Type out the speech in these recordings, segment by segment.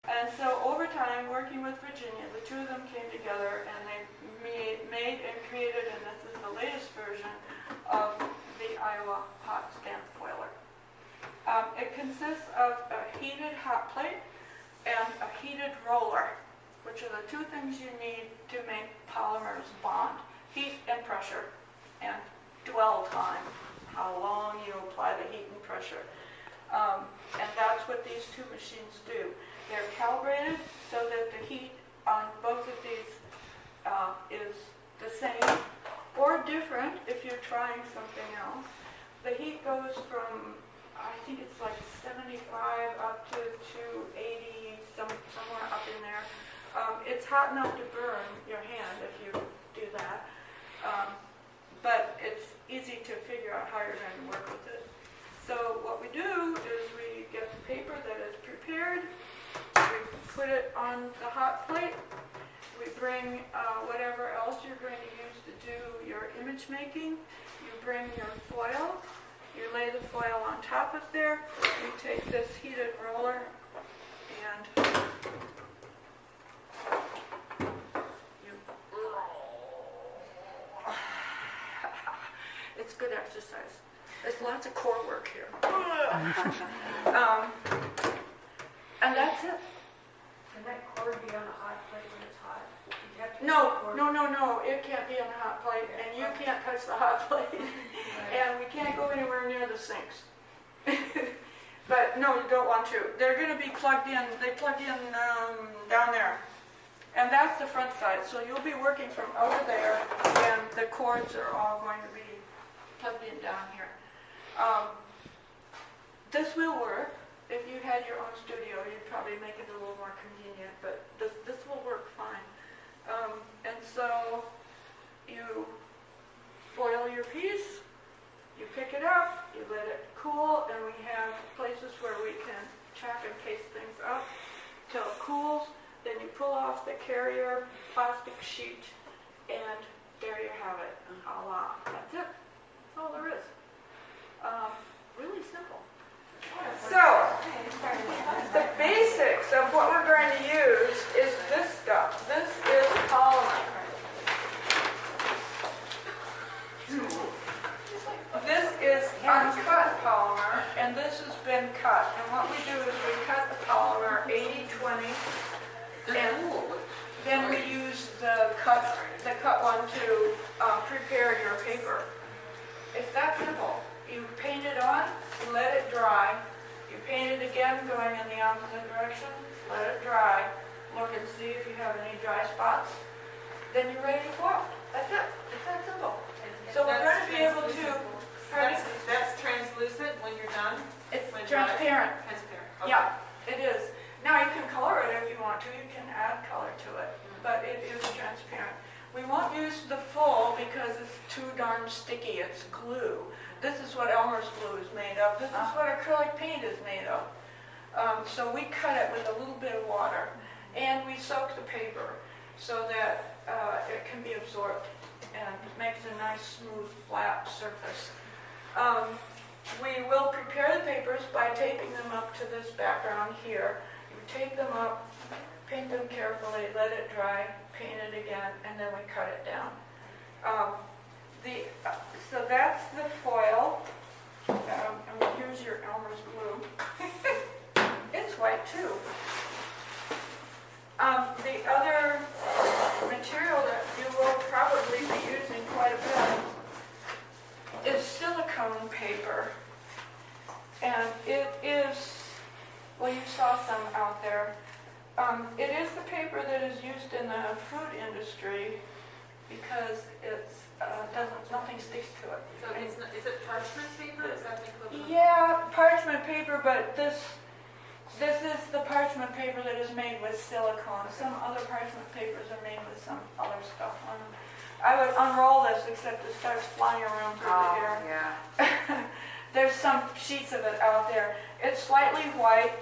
And so over time, working with Virginia, the two of them came together and they made and created, and this is the latest version of the Iowa hot stamp foiler. It consists of a heated hot plate and a heated roller, which are the two things you need to make polymers bond. Heat and pressure, and dwell time, how long you apply the heat and pressure. And that's what these two machines do. They're calibrated so that the heat on both of these is the same or different if you're trying something else. The heat goes from, I think it's like 75 up to 280, somewhere up in there. It's hot enough to burn your hand if you do that, but it's easy to figure out how you're going to work with it. So what we do is we get the paper that is prepared, we put it on the hot plate, we bring whatever else you're going to use to do your image making, you bring your foil, you lay the foil on top of there, you take this heated roller and it's good exercise. There's lots of core work here. And that's it. Can that cord be on a hot plate when it's hot? You have to No. It can't be on a hot plate, and you can't touch the hot plate. And we can't go anywhere near the sinks. But no, you don't want to. They're going to be plugged in. They plug in down there. And that's the front side. So you'll be working from over there, and the cords are all going to be plugged in down here. This will work. If you had your own studio, you'd probably make it a little more convenient, but this will work fine. And so you foil your piece, you pick it up, you let it cool, and we have places where we can tack and paste things up till it cools. Then you pull off the carrier plastic sheet, and there you have it. Voila. That's it. That's all there is. Really simple. So, the basics of what we're going to use is this stuff. This is polymer. This is uncut polymer, and this has been cut. And what we do is we cut the polymer 80-20, and then we use the cut one to prepare your paper. It's that simple. You paint it on, you let it dry, you paint it again going in the opposite direction, let it dry, look and see if you have any dry spots, then you're ready to foil. That's it. It's that simple. So we're going to be able to... That's translucent when you're done? It's transparent. Transparent. Okay. Yeah, it is. Now you can color it if you want to. You can add color to it, but it is transparent. We won't use the full because it's too darn sticky. It's glue. This is what Elmer's glue is made of. This is what acrylic paint is made of. So we cut it with a little bit of water, and we soak the paper so that it can be absorbed and makes a nice, smooth, flat surface. We will prepare the papers by taping them up to this background here. You tape them up, paint them carefully, let it dry, paint it again, and then we cut it down. So that's the foil. And here's your Elmer's glue. It's white too. The other material that you will probably be using quite a bit is silicone paper. And it is, well, you saw some out there. It is the paper that is used in the food industry because it's nothing sticks to it. So is it parchment paper? Is that the equivalent? Yeah, parchment paper, but this is the parchment paper that is made with silicone. Some other parchment papers are made with some other stuff on them. I would unroll this, except it starts flying around through the air. Yeah. There's some sheets of it out there. It's slightly white.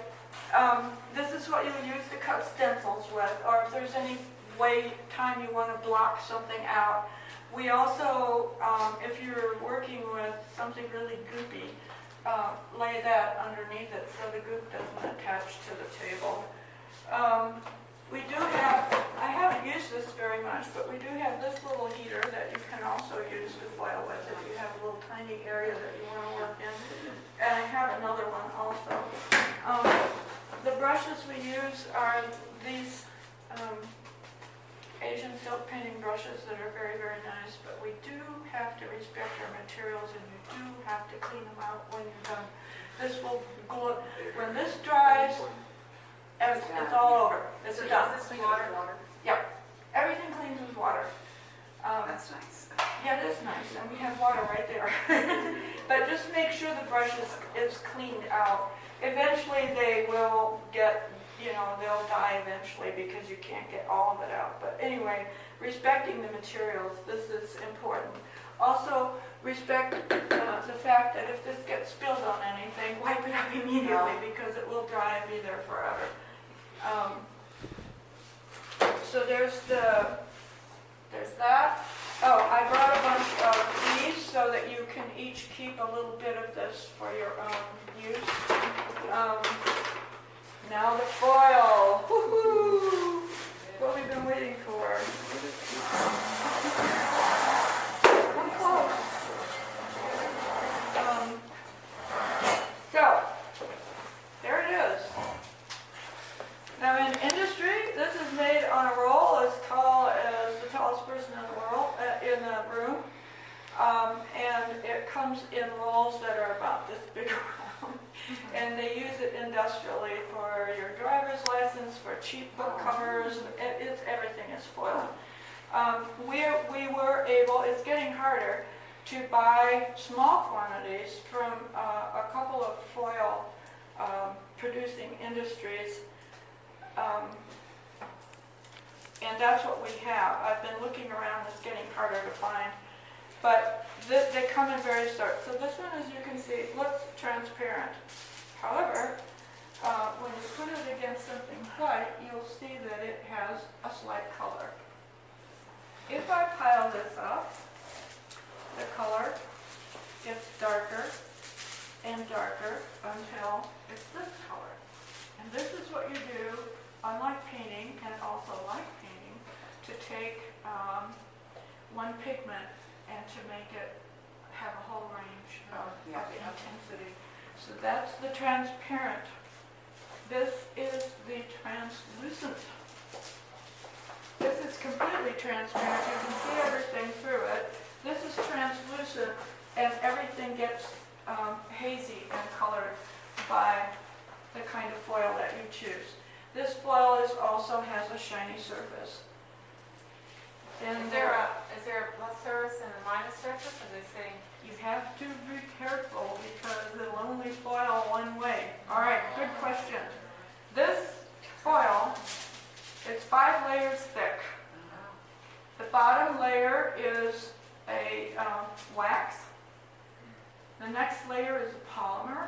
This is what you would use to cut stencils with, or if there's any time you want to block something out. We also, if you're working with something really goopy, lay that underneath it so the goop doesn't attach to the table. We do have, I haven't used this very much, but we do have this little heater that you can also use to foil with if you have a little tiny area that you want to work in. And I have another one also. The brushes we use are these Asian silk painting brushes that are very, very nice, but we do have to respect our materials and you do have to clean them out when you're done. This will glue, when this dries, it's all over. It's So done. is this water? Yep, everything cleans with water. That's nice. Yeah, it is nice, and we have water right there. But just make sure the brush is cleaned out. Eventually they will get, they'll die eventually because you can't get all of it out. But anyway, respecting the materials, this is important. Also, respect the fact that if this gets spilled on anything, wipe it up immediately because it will dry and be there forever. So there's that. Oh, I brought a bunch of these so that you can each keep a little bit of this for your own use. Now the foil. Woohoo! What we've been waiting for. Come close. So, there it is. Now in industry, this is made on a roll as tall as the tallest person in the world, in the room. And it comes in rolls that are about this big around. And they use it industrially for your driver's license, for cheap book covers. Everything is foil. We were able, it's getting harder, to buy small quantities from a couple of foil producing industries. And that's what we have. I've been looking around, it's getting harder to find. But they come in various sorts. So this one, as you can see, looks transparent. However, when you put it against something white, you'll see that it has a slight color. If I pile this up, the color gets darker and darker until it's this color. And this is what you do, unlike painting, and also like painting, to take one pigment and to make it have a whole range of intensity. So that's the transparent. This is the translucent. This is completely transparent. You can see everything through it. This is translucent, and everything gets hazy and colored by the kind of foil that you choose. This foil also has a shiny surface. And Is there a plus surface and a minus surface? Are they saying? you have to be careful because it'll only foil one way. All right, good question. This foil is 5 layers thick. The bottom layer is a wax. The next layer is a polymer.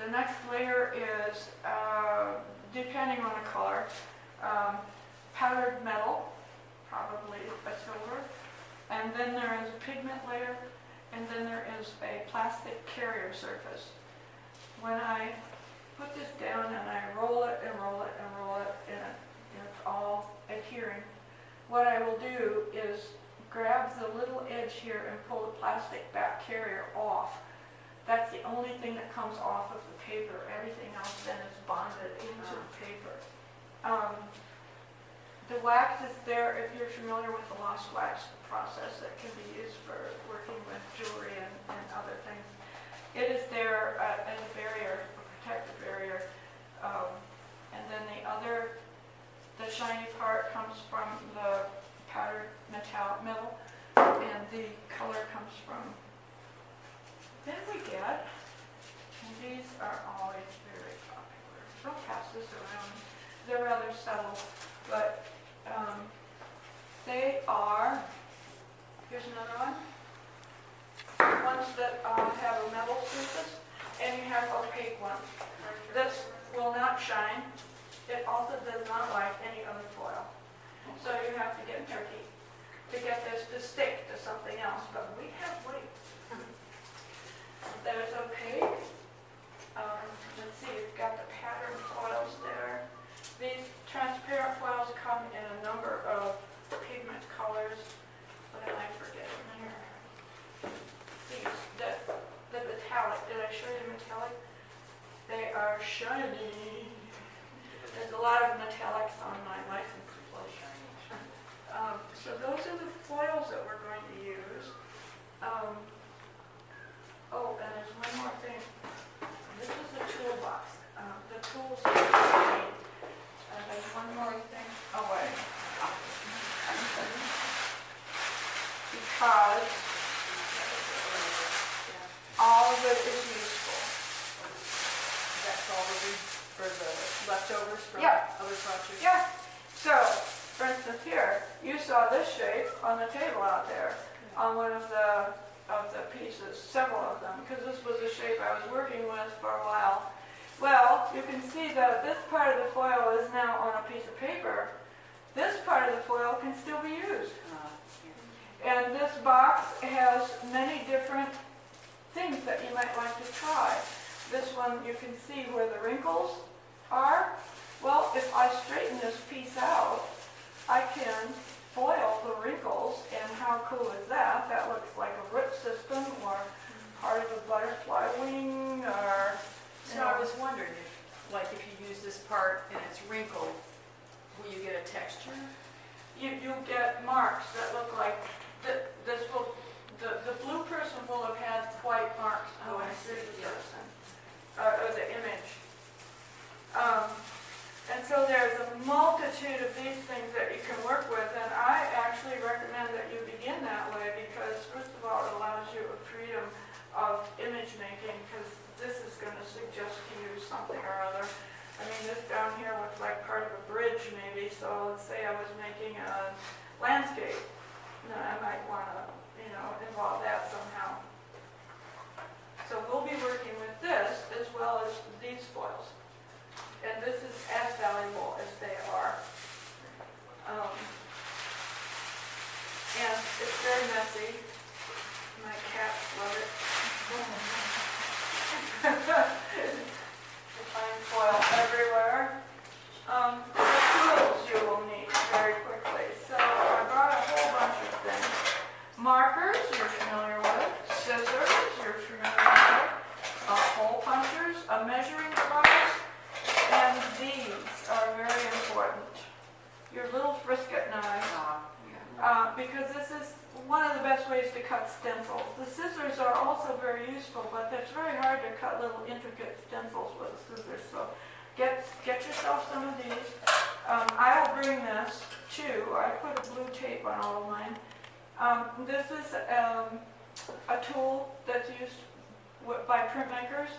The next layer is, depending on the color, powdered metal, probably a silver. And then there is a pigment layer, and then there is a plastic carrier surface. When I put this down and I roll it and roll it and roll it, and it's all adhering, what I will do is grab the little edge here and pull the plastic back carrier off. That's the only thing that comes off of the paper. Everything else then is bonded into the paper. The wax is there if you're familiar with the lost wax process that can be used for working with jewelry and other things. It is there as a barrier, a protective barrier. And then the shiny part comes from the powdered metal, and the color comes from. Then we get, and these are always very popular. Don't pass this around. They're rather subtle, but they are, here's another one. Ones that have a metal surface, and you have opaque ones. This will not shine. It also does not like any other foil. So you have to get tricky to get this to stick to something else, but we have ways. There's opaque. Let's see, you've got the pattern foils there. These metallic. They are shiny. There's a lot of metallics on my license plate. So those are the foils that we're going to use. Oh, and there's one more thing. This is the toolbox. The tools that we need. And there's one more thing. Oh, wait. Because all of it is useful. That's all the for the leftovers from Yeah. other projects? Yeah. So, for instance, here, you saw this shape on the table out there on one of the pieces, several of them, because this was a shape I was working with for a while. Well, you can see that this part of the foil is now on a piece of paper. This part of the foil can still be used. And this box has many different things that you might like to try. This one, you can see where the wrinkles are. Well, if I straighten this piece out, I can foil the wrinkles, and how cool is that? That looks like a root system or part of a butterfly wing, or... So I was wondering if you use this part and it's wrinkled, will you get a texture? You'll get marks that look like, the blue person will have had white marks on the person, or the image. And so there's a multitude of these things that you can work with, and I actually recommend that you begin that way because, first of all, it allows you a freedom of image making, because this is going to suggest to you something or other. I mean, this down here looks like part of a bridge maybe, so let's say I was making a landscape. Then I might want to, involve that somehow. So we'll be working with this as well as these foils. And this is as valuable as they are. And it's very messy. My cats love it. You find foil everywhere. The tools you will need very quickly. So I brought a whole bunch of things. Markers, you're familiar with. Scissors, you're familiar with. Hole punchers, a measuring device, and these are very important. Your little frisket knife, because this is one of the best ways to cut stencils. The scissors are also very useful, but it's very hard to cut little intricate stencils with a scissors. So get yourself some of these. I'll bring this too. I put a blue tape on all of mine. This is a tool that's used by printmakers.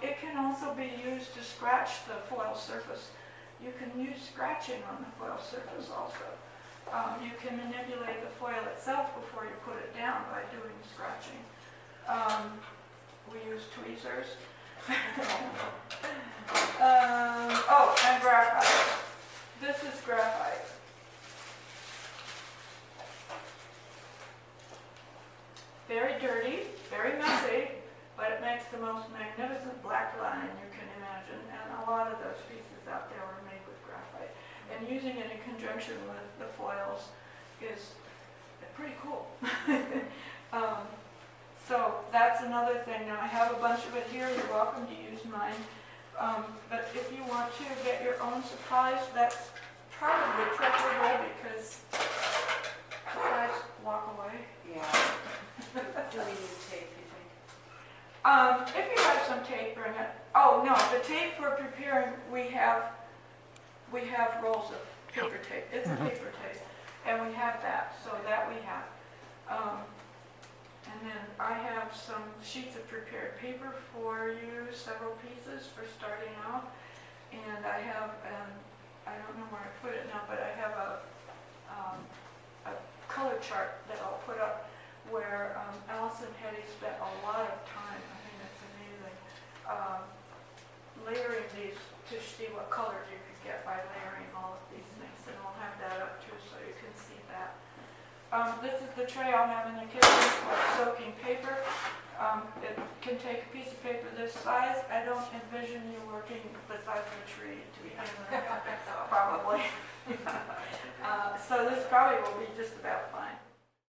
It can also be used to scratch the foil surface. You can use scratching on the foil surface also. You can manipulate the foil itself before you put it down by doing scratching. We use tweezers. And graphite. This is graphite. Very dirty, very messy, but it makes the most magnificent black line you can imagine, and a lot of those pieces out there were made with graphite. And using it in conjunction with the foils is pretty cool. So that's another thing. Now I have a bunch of it here. You're welcome to use mine. But if you want to get your own supplies, that's probably preferable because supplies walk away. Yeah. Do we need tape, you think? If you have some tape, bring it. Oh no, the tape for preparing, we have rolls of paper tape. It's a paper tape, and we have that. So that we have. And then I have some sheets of prepared paper for you, several pieces for starting out. And I have, I don't know where I put it now, but I have a color chart that I'll put up where Allison Hetty spent a lot of time, I think it's amazing, layering these to see what colors you could get by layering all of these things. And we'll have that up too so you can see that. This is the tray I'll have in the kitchen for soaking paper. It can take a piece of paper this size. I don't envision you working beside the tree to be honest, probably. So this probably will be just about fine.